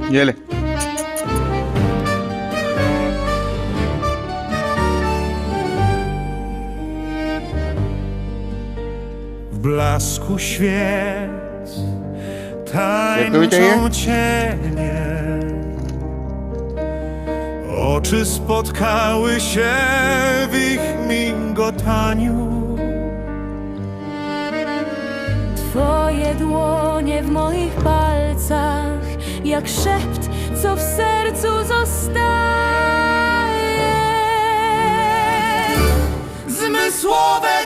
Jele. W blasku świec Jak to tańczą cienie. Oczy spotkały się w ich migotaniu. Twoje dłonie w moich palcach, jak szept, co w sercu zostaje. Zmysłowe